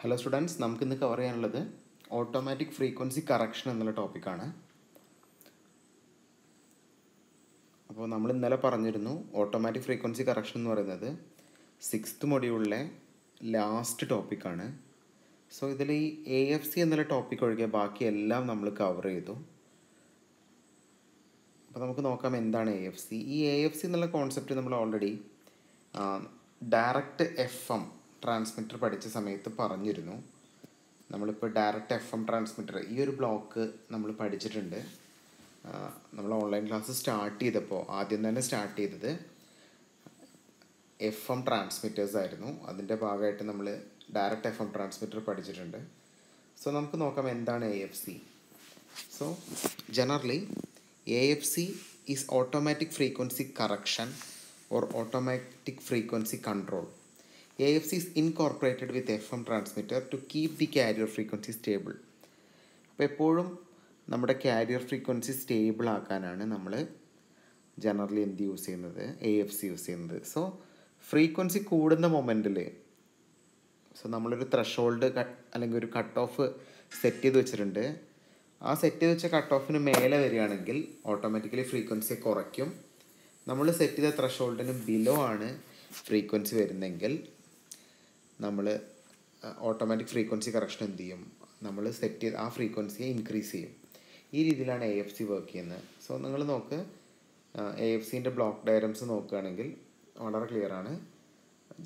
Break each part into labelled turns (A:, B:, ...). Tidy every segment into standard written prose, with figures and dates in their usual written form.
A: Hello students, നമുക്കിന്ന് cover ചെയ്യാനുള്ളത് automatic frequency correction എന്നുള്ള ടോപ്പിക്കാണ്. അപ്പോൾ നമ്മൾ ഇന്നലെ പറഞ്ഞിരുന്നു ഓട്ടോമാറ്റിക് ഫ്രീക്വൻസി കറക്ഷൻ എന്ന് പറയുന്നത് 6th മൊഡ്യൂളിലെ ലാസ്റ്റ് ടോപ്പിക്കാണ്. സോ ഇതിൽ ഈ AFC എന്നുള്ള ടോപ്പിക് ഒഴികെ ബാക്കി എല്ലാം നമ്മൾ കവർ ചെയ്തു. അപ്പോൾ നമുക്ക് നോക്കാം എന്താണ് AFC. ഈ AFC എന്നുള്ള കോൺസെപ്റ്റ് നമ്മൾ ഓൾറെഡി ഡയറക്റ്റ് FM ട്രാൻസ്മിറ്റർ പഠിച്ച സമയത്ത് പറഞ്ഞിരുന്നു. നമ്മളിപ്പോൾ ഡയറക്റ്റ് FM ട്രാൻസ്മിറ്റർ ഈ ഒരു ബ്ലോക്ക് നമ്മൾ പഠിച്ചിട്ടുണ്ട്. നമ്മൾ ഓൺലൈൻ ക്ലാസ് സ്റ്റാർട്ട് ചെയ്തപ്പോൾ ആദ്യം തന്നെ സ്റ്റാർട്ട് ചെയ്തത് FM ട്രാൻസ്മിറ്റേഴ്സ് ആയിരുന്നു. അതിൻ്റെ ഭാഗമായിട്ട് നമ്മൾ ഡയറക്റ്റ് FM ട്രാൻസ്മിറ്റർ പഠിച്ചിട്ടുണ്ട്. സോ നമുക്ക് നോക്കാം എന്താണ് AFC. So generally AFC is automatic frequency correction or automatic frequency control. AFC is incorporated with FM transmitter to keep the carrier frequency stable. അപ്പോൾ എപ്പോഴും നമ്മുടെ കാരിയർ ഫ്രീക്വൻസി സ്റ്റേബിൾ ആക്കാനാണ് നമ്മൾ generally എന്ത് use ചെയ്യുന്നത്, AFC യൂസ് ചെയ്യുന്നത്. So frequency കൂടുന്ന മൊമെൻറ്റിൽ നമ്മളൊരു threshold അല്ലെങ്കിൽ ഒരു കട്ട് ഓഫ് സെറ്റ് ചെയ്ത് വെച്ചിട്ടുണ്ട്. ആ സെറ്റ് ചെയ്ത് വെച്ച കട്ട് ഓഫിന് മേലെ വരികയാണെങ്കിൽ ഓട്ടോമാറ്റിക്കലി ഫ്രീക്വൻസി കുറയ്ക്കും. നമ്മൾ സെറ്റ് ചെയ്ത ത്രഷോൾഡിന് ബിലോ ആണ് ഫ്രീക്വൻസി വരുന്നതെങ്കിൽ നമ്മൾ ഓട്ടോമാറ്റിക് ഫ്രീക്വൻസി കറക്ഷൻ എന്ത് ചെയ്യും, നമ്മൾ സെറ്റ് ചെയ്ത് ആ ഫ്രീക്വൻസിയെ ഇൻക്രീസ് ചെയ്യും. ഈ രീതിയിലാണ് AFC വർക്ക് ചെയ്യുന്നത്. സോ നിങ്ങൾ നോക്ക്, AFCൻ്റെ ബ്ലോക്ക് ഡയഗ്രംസ് നോക്കുകയാണെങ്കിൽ വളരെ ക്ലിയർ ആണ്.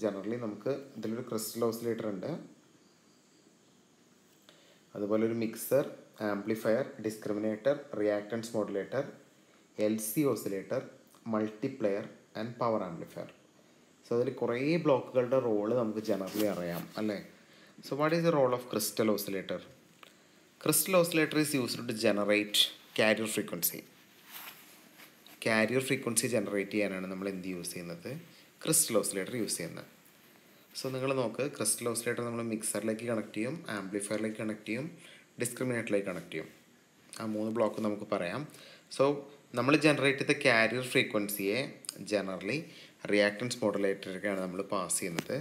A: ജനറലി നമുക്ക് ഇതിലൊരു ക്രിസ്റ്റൽ ഓസിലേറ്റർ ഉണ്ട്, അതുപോലെ ഒരു mixer, amplifier, discriminator, reactance modulator, LC oscillator, multiplier and power amplifier. So അതിൽ കുറേ ബ്ലോക്കുകളുടെ റോള് നമുക്ക് ജനറലി അറിയാം അല്ലേ. So what is the role of crystal oscillator? Crystal oscillator is used to generate carrier frequency. Carrier frequency generate ചെയ്യാനാണ് നമ്മൾ എന്ത് use ചെയ്യുന്നത്, ക്രിസ്റ്റൽ ഓസിലേറ്റർ യൂസ് ചെയ്യുന്നത്. സോ നിങ്ങൾ നോക്ക്, ക്രിസ്റ്റൽ ഓസിലേറ്റർ നമ്മൾ മിക്സറിലേക്ക് കണക്ട് ചെയ്യും, ആംപ്ലിഫയറിലേക്ക് കണക്ട് ചെയ്യും, ഡിസ്ക്രിമിനേറ്ററിലേക്ക് കണക്ട് ചെയ്യും. ആ 3 ബ്ലോക്ക് നമുക്ക് പറയാം. സോ നമ്മൾ ജനറേറ്റ് ചെയ്ത കാരിയർ ഫ്രീക്വൻസിയെ ജനറലി റിയാക്റ്റൻസ് മോഡുലേറ്ററിലേക്കാണ് നമ്മൾ പാസ് ചെയ്യുന്നത്.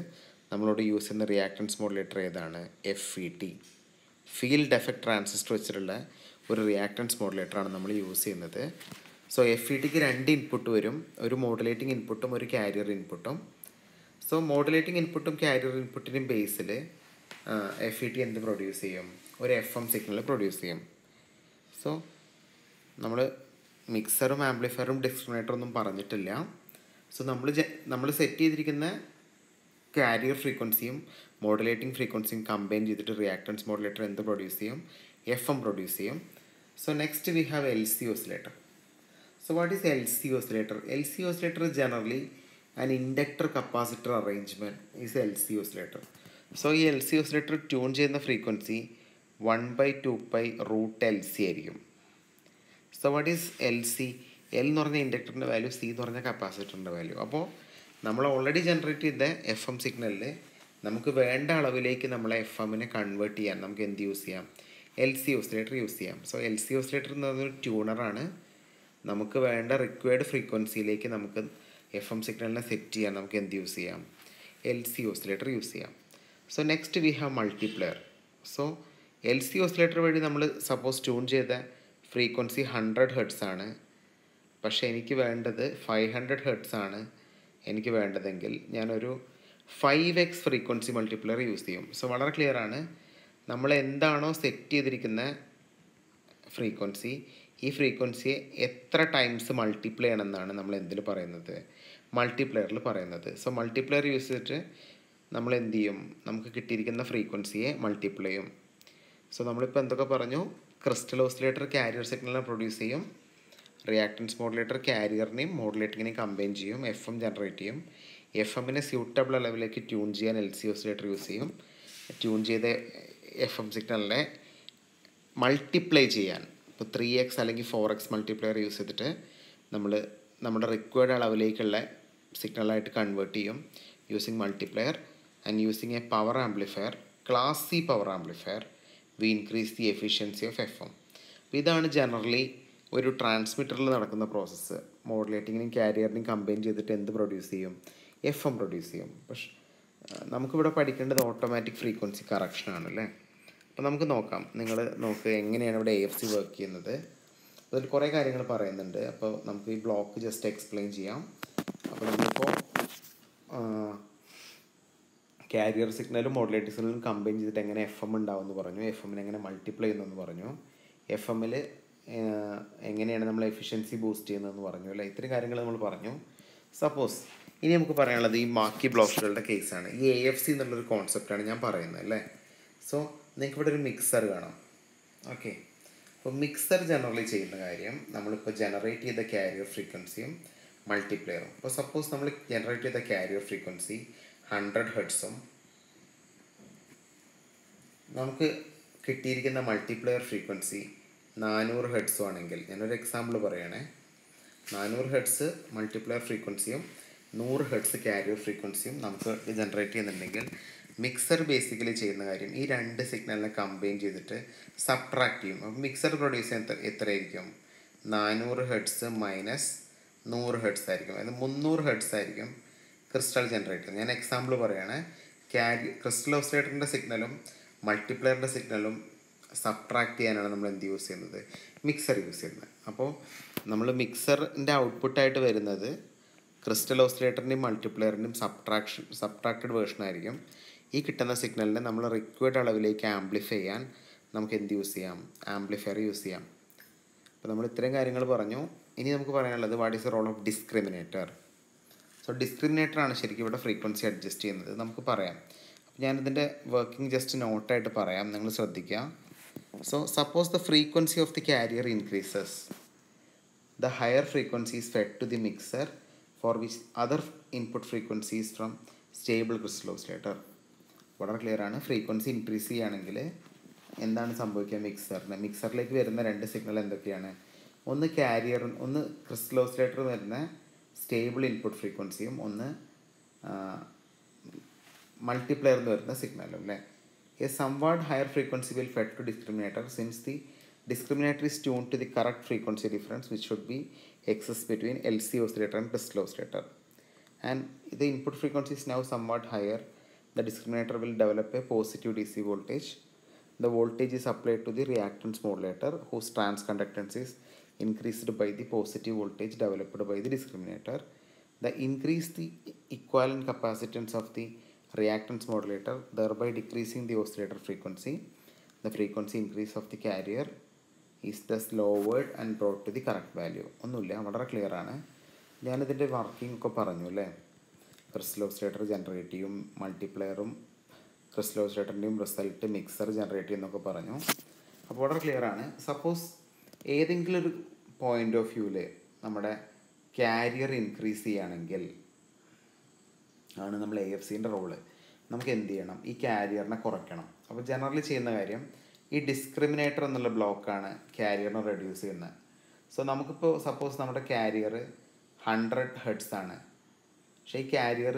A: നമ്മളോട് യൂസ് ചെയ്യുന്ന റിയാക്റ്റൻസ് മോഡുലേറ്റർ ഏതാണ്? FET, ഫീൽഡ് എഫക്റ്റ് ട്രാൻസിസ്റ്റർ വെച്ചിട്ടുള്ള ഒരു റിയാക്റ്റൻസ് മോഡുലേറ്ററാണ് നമ്മൾ യൂസ് ചെയ്യുന്നത്. സോ FETക്ക് 2 ഇൻപുട്ട് വരും, ഒരു മോഡുലേറ്റിംഗ് ഇൻപുട്ടും ഒരു കാരിയർ ഇൻപുട്ടും. സോ മോഡുലേറ്റിംഗ് ഇൻപുട്ടും കാരിയർ ഇൻപുട്ടിൻ്റെയും ബേസിൽ FET എന്ത് പ്രൊഡ്യൂസ് ചെയ്യും, ഒരു FM സിഗ്നൽ പ്രൊഡ്യൂസ് ചെയ്യും. സോ നമ്മൾ മിക്സറും ആംപ്ലിഫയറും ഡിസ്ക്രിമിനേറ്ററും ഒന്നും പറഞ്ഞിട്ടില്ല. സോ നമ്മൾ സെറ്റ് ചെയ്തിരിക്കുന്ന കാരിയർ ഫ്രീക്വൻസിയും മോഡുലേറ്റിംഗ് ഫ്രീക്വൻസിയും കമ്പൈൻ ചെയ്തിട്ട് റിയാക്റ്റൻസ് മോഡുലേറ്റർ എന്ത് പ്രൊഡ്യൂസ് ചെയ്യും, FM പ്രൊഡ്യൂസ് ചെയ്യും. So next we have LC oscillator. So what is LC oscillator? LC oscillator generally an inductor capacitor arrangement is LC oscillator. So ഈ LC oscillator tune ചെയ്യുന്ന frequency 1/2π√LC ആയിരിക്കും. So what is LC? L എന്ന് പറഞ്ഞ ഇൻഡക്ടറിൻ്റെ value, C എന്ന് പറഞ്ഞ കപ്പാസിറ്ററിൻ്റെ value. അപ്പോൾ നമ്മൾ already generate ചെയ്ത FM സിഗ്നലിൽ നമുക്ക് വേണ്ട അളവിലേക്ക് നമ്മളെ FMനെ കൺവേർട്ട് ചെയ്യാൻ നമുക്ക് എന്ത് യൂസ് ചെയ്യാം, LC ഓസിലേറ്റർ യൂസ് ചെയ്യാം. സോ LC ഓസിലേറ്റർ എന്ന് പറഞ്ഞൊരു ട്യൂണറാണ്. നമുക്ക് വേണ്ട റിക്വയർഡ് ഫ്രീക്വൻസിയിലേക്ക് നമുക്ക് FM സിഗ്നലിനെ സെറ്റ് ചെയ്യാൻ നമുക്ക് എന്ത് യൂസ് ചെയ്യാം, LC ഓസിലേറ്റർ യൂസ് ചെയ്യാം. So next we have multiplayer. So LC oscillator വഴി നമ്മൾ സപ്പോസ് ട്യൂൺ ചെയ്ത ഫ്രീക്വൻസി 100 ഹെർട്സ് ആണ്, പക്ഷേ എനിക്ക് വേണ്ടത് 500 ഹെർട്സ് ആണ് എനിക്ക് വേണ്ടതെങ്കിൽ ഞാനൊരു 5x ഫ്രീക്വൻസി മൾട്ടിപ്ലെയർ യൂസ് ചെയ്യും. സോ വളരെ ക്ലിയർ ആണ്, നമ്മൾ എന്താണോ സെറ്റ് ചെയ്തിരിക്കുന്ന ഫ്രീക്വൻസി, ഈ ഫ്രീക്വൻസിയെ എത്ര ടൈംസ് മൾട്ടിപ്ലൈ ചെയ്യണമെന്നാണ് നമ്മൾ എന്തിൽ പറയുന്നത്, മൾട്ടിപ്ലെയറിൽ പറയുന്നത്. സോ മൾട്ടിപ്ലെയർ യൂസ് ചെയ്തിട്ട് നമ്മൾ എന്ത് ചെയ്യും, നമുക്ക് കിട്ടിയിരിക്കുന്ന ഫ്രീക്വൻസിയെ മൾട്ടിപ്ലൈ ചെയ്യും. സോ നമ്മളിപ്പോൾ എന്തൊക്കെ പറഞ്ഞു, ക്രിസ്റ്റൽ ഓസിലേറ്റർ കാരിയർ സിഗ്നലിനെ പ്രൊഡ്യൂസ് ചെയ്യും, റിയാക്റ്റൻസ് മോഡുലേറ്റർ കാരിയറിനെയും മോഡുലേറ്റിങ്ങിനെയും കമ്പൈൻ ചെയ്യും, FM ജനറേറ്റ് ചെയ്യും, FMനെ സ്യൂട്ടബിൾ അളവിലേക്ക് ട്യൂൺ ചെയ്യാൻ LC ഓസിലേറ്റർ യൂസ് ചെയ്യും, ട്യൂൺ ചെയ്ത FM സിഗ്നലിനെ മൾട്ടിപ്ലൈ ചെയ്യാൻ ഇപ്പോൾ 3x അല്ലെങ്കിൽ 4x മൾട്ടിപ്ലയർ യൂസ് ചെയ്തിട്ട് നമ്മൾ നമ്മുടെ റിക്വയർഡ് അളവിലേക്കുള്ള സിഗ്നലായിട്ട് കൺവേർട്ട് ചെയ്യും using multiplier. And using A power amplifier, class C power amplifier, V increase the efficiency of FM. അപ്പോൾ ഇതാണ് ജനറലി ഒരു ട്രാൻസ്മിറ്ററിൽ നടക്കുന്ന പ്രോസസ്സ്. മോഡുലേറ്റിങ്ങിനും കാരിയറിനെയും കമ്പൈൻ ചെയ്തിട്ട് എന്ത് പ്രൊഡ്യൂസ് ചെയ്യും, FM പ്രൊഡ്യൂസ് ചെയ്യും. പക്ഷേ നമുക്കിവിടെ പഠിക്കേണ്ടത് ഓട്ടോമാറ്റിക് ഫ്രീക്വൻസി കറക്ഷനാണ് അല്ലേ. അപ്പോൾ നമുക്ക് നോക്കാം. നിങ്ങൾ നോക്ക് എങ്ങനെയാണ് ഇവിടെ AFC വർക്ക് ചെയ്യുന്നത്. അതിൽ കുറേ കാര്യങ്ങൾ പറയുന്നുണ്ട്. അപ്പോൾ നമുക്ക് ഈ ബ്ലോക്ക് ജസ്റ്റ് എക്സ്പ്ലെയിൻ ചെയ്യാം. അപ്പോൾ നമ്മളിപ്പോൾ കാരിയർ സിഗ്നലും മോഡുലേറ്റർ സിഗ്നലും കമ്പൈൻ ചെയ്തിട്ട് എങ്ങനെ FM ഉണ്ടാവുമെന്ന് പറഞ്ഞു, FMനെ എങ്ങനെ മൾട്ടിപ്ലൈ ചെയ്യുന്നതെന്ന് പറഞ്ഞു, FMൽ എങ്ങനെയാണ് നമ്മൾ എഫിഷ്യൻസി ബൂസ്റ്റ് ചെയ്യുന്നതെന്ന് പറഞ്ഞു അല്ലേ. ഇത്രയും കാര്യങ്ങൾ നമ്മൾ പറഞ്ഞു. സപ്പോസ് ഇനി നമുക്ക് പറയാനുള്ളത് ഈ ബാക്കി ബ്ലോക്കുകളുടെ കേസാണ്. ഈ AFC എന്നുള്ളൊരു കോൺസെപ്റ്റാണ് ഞാൻ പറയുന്നത് അല്ലേ. സോ നിങ്ങൾക്ക് ഇവിടെ ഒരു മിക്സർ കാണാം. ഓക്കെ, അപ്പോൾ മിക്സർ ജനറലി ചെയ്യുന്ന കാര്യം നമ്മളിപ്പോൾ ജനറേറ്റ് ചെയ്ത കാരിയർ ഫ്രീക്വൻസിയും മൾട്ടിപ്ലെയറും. അപ്പോൾ സപ്പോസ് നമ്മൾ ജനറേറ്റ് ചെയ്ത കാരിയർ ഫ്രീക്വൻസി 100 ഹെർട്സും നമുക്ക് കിട്ടിയിരിക്കുന്ന മൾട്ടിപ്ലെയർ ഫ്രീക്വൻസി 400 ഹെർട്സും ആണെങ്കിൽ, ഞാനൊരു എക്സാമ്പിൾ പറയണേ, 400 ഹെർട്സ് മൾട്ടിപ്ലെയർ ഫ്രീക്വൻസിയും 100 ഹെർട്സ് കാരിയർ ഫ്രീക്വൻസിയും നമുക്ക് ജനറേറ്റ് ചെയ്യുന്നുണ്ടെങ്കിൽ മിക്സർ ബേസിക്കലി ചെയ്യുന്ന കാര്യം ഈ രണ്ട് സിഗ്നലിനെ കമ്പൈൻ ചെയ്തിട്ട് സബ്ട്രാക്ട് ചെയ്യും. അപ്പോൾ മിക്സർ പ്രൊഡ്യൂസ് ചെയ്യുന്ന എത്രയായിരിക്കും? 400 ഹെർട്സ് മൈനസ് 100 ഹെർട്സ് ആയിരിക്കും. അതായത് 300 ഹെർട്സ് ആയിരിക്കും ക്രിസ്റ്റൽ ജനറേറ്റ് ചെയ്യുന്നത്. ഞാൻ എക്സാമ്പിൾ പറയുകയാണ്. ക്രിസ്റ്റൽ ഓസിലേറ്ററിൻ്റെ സിഗ്നലും മൾട്ടിപ്ലെയറിൻ്റെ സിഗ്നലും സബ്ട്രാക്ട് ചെയ്യാനാണ് നമ്മൾ എന്ത് യൂസ് ചെയ്യുന്നത്? മിക്സർ യൂസ് ചെയ്യുന്നത്. അപ്പോൾ നമ്മൾ മിക്സറിൻ്റെ ഔട്ട്പുട്ടായിട്ട് വരുന്നത് ക്രിസ്റ്റൽ ഓസിലേറ്ററിൻ്റെയും മൾട്ടിപ്ലെയറിൻ്റെയും സബ്ട്രാക്റ്റഡ് വേർഷൻ ആയിരിക്കും. ഈ കിട്ടുന്ന സിഗ്നലിനെ നമ്മൾ റിക്വയർഡ് അളവിലേക്ക് ആംപ്ലിഫൈ ചെയ്യാൻ നമുക്ക് എന്ത് യൂസ് ചെയ്യാം? ആംപ്ലിഫയർ യൂസ് ചെയ്യാം. അപ്പോൾ നമ്മൾ ഇത്രയും കാര്യങ്ങൾ പറഞ്ഞു. ഇനി നമുക്ക് പറയാനുള്ളത് what is the role of discriminator. So ഡിസ്ക്രിമിനേറ്ററാണ് ശരിക്കും ഇവിടെ ഫ്രീക്വൻസി അഡ്ജസ്റ്റ് ചെയ്യുന്നത്. നമുക്ക് പറയാം. അപ്പോൾ ഞാനിതിൻ്റെ വർക്കിംഗ് ജസ്റ്റ് നോട്ടായിട്ട് പറയാം, നിങ്ങൾ ശ്രദ്ധിക്കുക. So suppose the frequency of the carrier increases, the higher frequency is fed to the mixer for which other input frequency is from stable crystal oscillator. വളരെ ക്ലിയർ ആണ്. ഫ്രീക്വൻസി ഇൻക്രീസ് ചെയ്യുകയാണെങ്കിൽ എന്താണ് സംഭവിക്കുക? മിക്സറിലേക്ക് വരുന്ന രണ്ട് സിഗ്നൽ എന്തൊക്കെയാണ്? ഒന്ന് കാരിയർ, ഒന്ന് ക്രിസ്റ്റൽ ഓസിലേറ്റർ വരുന്ന സ്റ്റേബിൾ ഇൻപുട്ട് ഫ്രീക്വൻസിയും ഒന്ന് മൾട്ടിപ്ലെയറിൽ വരുന്ന സിഗ്നലും അല്ലേ. A somewhat higher frequency will fed to discriminator since the discriminator is tuned to the correct frequency difference which should be exists between LC oscillator and crystal oscillator, and the input frequency is now somewhat higher. The discriminator will develop a positive DC voltage. The voltage is applied to the reactance modulator whose transconductance is increased by the positive voltage developed by the discriminator. The increase the equivalent capacitance of the reactance modulator, thereby decreasing the oscillator frequency. The frequency increase of the carrier is thus lowered and brought to the correct value. ഒന്നുമില്ല, വളരെ clear ആണ്. ഞാനിതിൻ്റെ working ഒക്കെ പറഞ്ഞു അല്ലേ. Crystal oscillator generate ചെയ്യും, മൾട്ടിപ്ലെയറും crystal ഓസിലേറ്ററിൻ്റെയും result mixer generate ചെയ്യുന്നൊക്കെ പറഞ്ഞു. അപ്പോൾ വളരെ ക്ലിയർ ആണ്. സപ്പോസ് ഏതെങ്കിലും ഒരു പോയിൻ്റ് ഓഫ് വ്യൂവിൽ നമ്മുടെ കാരിയർ ഇൻക്രീസ് ചെയ്യുകയാണെങ്കിൽ ആണ് നമ്മൾ AFCൻ്റെ റോള്. നമുക്ക് എന്ത് ചെയ്യണം? ഈ കാരിയറിനെ കുറയ്ക്കണം. അപ്പോൾ ജനറലി ചെയ്യുന്ന കാര്യം ഈ ഡിസ്ക്രിമിനേറ്റർ എന്നുള്ള ബ്ലോക്കാണ് കാരിയറിനെ റെഡ്യൂസ് ചെയ്യുന്നത്. സോ നമുക്കിപ്പോൾ സപ്പോസ് നമ്മുടെ കാരിയർ 100 ഹെർട്സ് ആണ്, പക്ഷേ ഈ കാരിയർ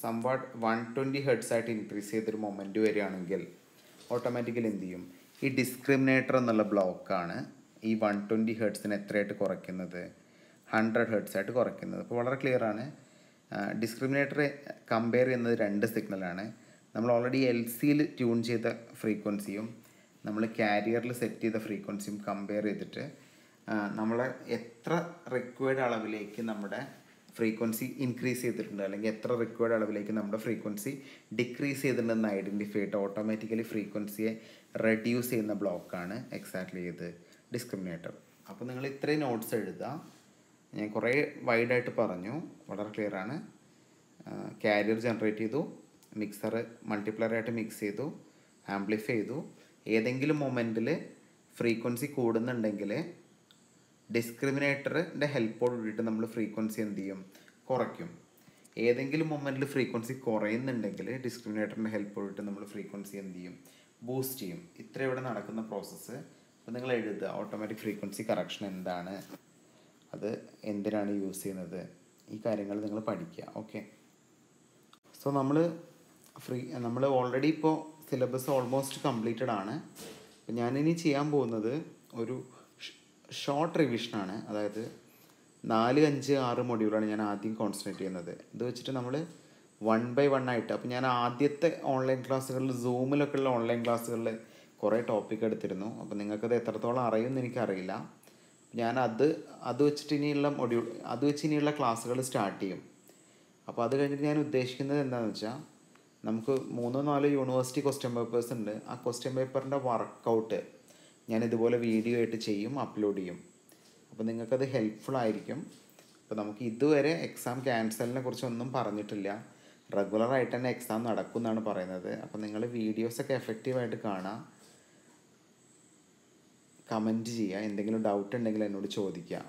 A: സംവാട്ട് 120 ഹെർട്സ് ആയിട്ട് ഇൻക്രീസ് ചെയ്തൊരു മൊമെൻറ്റ് വരികയാണെങ്കിൽ ഓട്ടോമാറ്റിക്കലി എന്ത് ചെയ്യും? ഈ ഡിസ്ക്രിമിനേറ്റർ എന്നുള്ള ബ്ലോക്കാണ് ഈ 120 ഹെർട്സിനെ എത്രയായിട്ട് കുറയ്ക്കുന്നത്? 100 ഹെർട്സ് ആയിട്ട് കുറയ്ക്കുന്നത്. അപ്പോൾ വളരെ ക്ലിയർ ആണ്. ഡിസ്ക്രിമിനേറ്റർ കമ്പയർ ചെയ്യുന്നത് രണ്ട് സിഗ്നലാണ്. നമ്മൾ ഓൾറെഡി LCയിൽ ട്യൂൺ ചെയ്ത ഫ്രീക്വൻസിയും നമ്മൾ കാരിയറിൽ സെറ്റ് ചെയ്ത ഫ്രീക്വൻസിയും കമ്പയർ ചെയ്തിട്ട് നമ്മൾ എത്ര റിക്വയർഡ് അളവിലേക്ക് നമ്മുടെ ഫ്രീക്വൻസി ഇൻക്രീസ് ചെയ്തിട്ടുണ്ട് അല്ലെങ്കിൽ എത്ര റിക്വയർഡ് അളവിലേക്ക് നമ്മുടെ ഫ്രീക്വൻസി ഡിക്രീസ് ചെയ്തിട്ടുണ്ടെന്ന് ഐഡൻറ്റിഫൈ ചെയ്തിട്ട് ഓട്ടോമാറ്റിക്കലി ഫ്രീക്വൻസിയെ റെഡ്യൂസ് ചെയ്യുന്ന ബ്ലോക്കാണ് എക്സാക്ട്ലി ഇത് ഡിസ്ക്രിമിനേറ്റർ. അപ്പോൾ നിങ്ങൾ ഇത്രയും നോട്ട്സ് എഴുതുക. ഞാൻ കുറേ വൈഡായിട്ട് പറഞ്ഞു, വളരെ ക്ലിയർ ആണ്. കാരിയർ ജനറേറ്റ് ചെയ്തു, മിക്സർ മൾട്ടിപ്ലയറായിട്ട് മിക്സ് ചെയ്തു, ആംപ്ലിഫൈ ചെയ്തു. ഏതെങ്കിലും മൊമെൻറ്റിൽ ഫ്രീക്വൻസി കൂടുന്നുണ്ടെങ്കിൽ ഡിസ്ക്രിമിനേറ്ററിൻ്റെ ഹെൽപ്പോട് കൂടിയിട്ട് നമ്മൾ ഫ്രീക്വൻസി എന്ത് ചെയ്യും? കുറയ്ക്കും. ഏതെങ്കിലും മൊമെൻറ്റിൽ ഫ്രീക്വൻസി കുറയുന്നുണ്ടെങ്കിൽ ഡിസ്ക്രിമിനേറ്ററിൻ്റെ ഹെൽപ്പോട് കൂടിയിട്ട് നമ്മൾ ഫ്രീക്വൻസി എന്ത് ചെയ്യും? ബൂസ്റ്റ് ചെയ്യും. ഇത്ര ഇവിടെ നടക്കുന്ന പ്രോസസ്സ്. അപ്പോൾ നിങ്ങൾ എഴുതുക ഓട്ടോമാറ്റിക് ഫ്രീക്വൻസി കറക്ഷൻ എന്താണ്, അത് എന്തിനാണ് യൂസ് ചെയ്യുന്നത്, ഈ കാര്യങ്ങൾ നിങ്ങൾ പഠിക്കുക. ഓക്കെ. സോ നമ്മൾ ഓൾറെഡി ഇപ്പോൾ സിലബസ് ഓൾമോസ്റ്റ് കംപ്ലീറ്റഡ് ആണ്. അപ്പോൾ ഞാനിനി ചെയ്യാൻ പോകുന്നത് ഒരു ഷോർട്ട് റിവിഷനാണ്. അതായത് 4, 5, 6 മൊഡ്യൂളാണ് ഞാൻ ആദ്യം കോൺസെൻട്രേറ്റ് ചെയ്യുന്നത്. ഇത് വെച്ചിട്ട് നമ്മൾ 1 by 1 ആയിട്ട്. അപ്പോൾ ഞാൻ ആദ്യത്തെ ഓൺലൈൻ ക്ലാസ്സുകളിൽ സൂമിലൊക്കെ ഉള്ള ഓൺലൈൻ ക്ലാസ്സുകളിൽ കുറേ ടോപ്പിക് എടുത്തിരുന്നു. അപ്പോൾ നിങ്ങൾക്കത് എത്രത്തോളം അറിയുമെന്ന് എനിക്കറിയില്ല. ഞാൻ അത് വെച്ചിട്ട് ഇനിയുള്ള ക്ലാസ്സുകൾ സ്റ്റാർട്ട് ചെയ്യും. അപ്പോൾ അത് കഴിഞ്ഞിട്ട് ഞാൻ ഉദ്ദേശിക്കുന്നത് എന്താണെന്ന് വെച്ചാൽ, നമുക്ക് 3-4 യൂണിവേഴ്സിറ്റി ക്വസ്റ്റ്യൻ പേപ്പേഴ്സ് ഉണ്ട്. ആ ക്വസ്റ്റ്യൻ പേപ്പറിൻ്റെ വർക്കൗട്ട് ഞാൻ ഇതുപോലെ വീഡിയോ ആയിട്ട് ചെയ്യും, അപ്ലോഡ് ചെയ്യും. അപ്പോൾ നിങ്ങൾക്കത് ഹെൽപ്ഫുൾ ആയിരിക്കും. അപ്പോൾ നമുക്ക് ഇതുവരെ എക്സാം ക്യാൻസലിനെ കുറിച്ചൊന്നും പറഞ്ഞിട്ടില്ല. റെഗുലറായിട്ട് തന്നെ എക്സാം നടക്കും എന്നാണ് പറയുന്നത്. അപ്പോൾ നിങ്ങൾ വീഡിയോസൊക്കെ എഫക്റ്റീവായിട്ട് കാണുക, കമൻറ്റ് ചെയ്യുക, എന്തെങ്കിലും ഡൗട്ട് ഉണ്ടെങ്കിൽ എന്നോട് ചോദിക്കുക.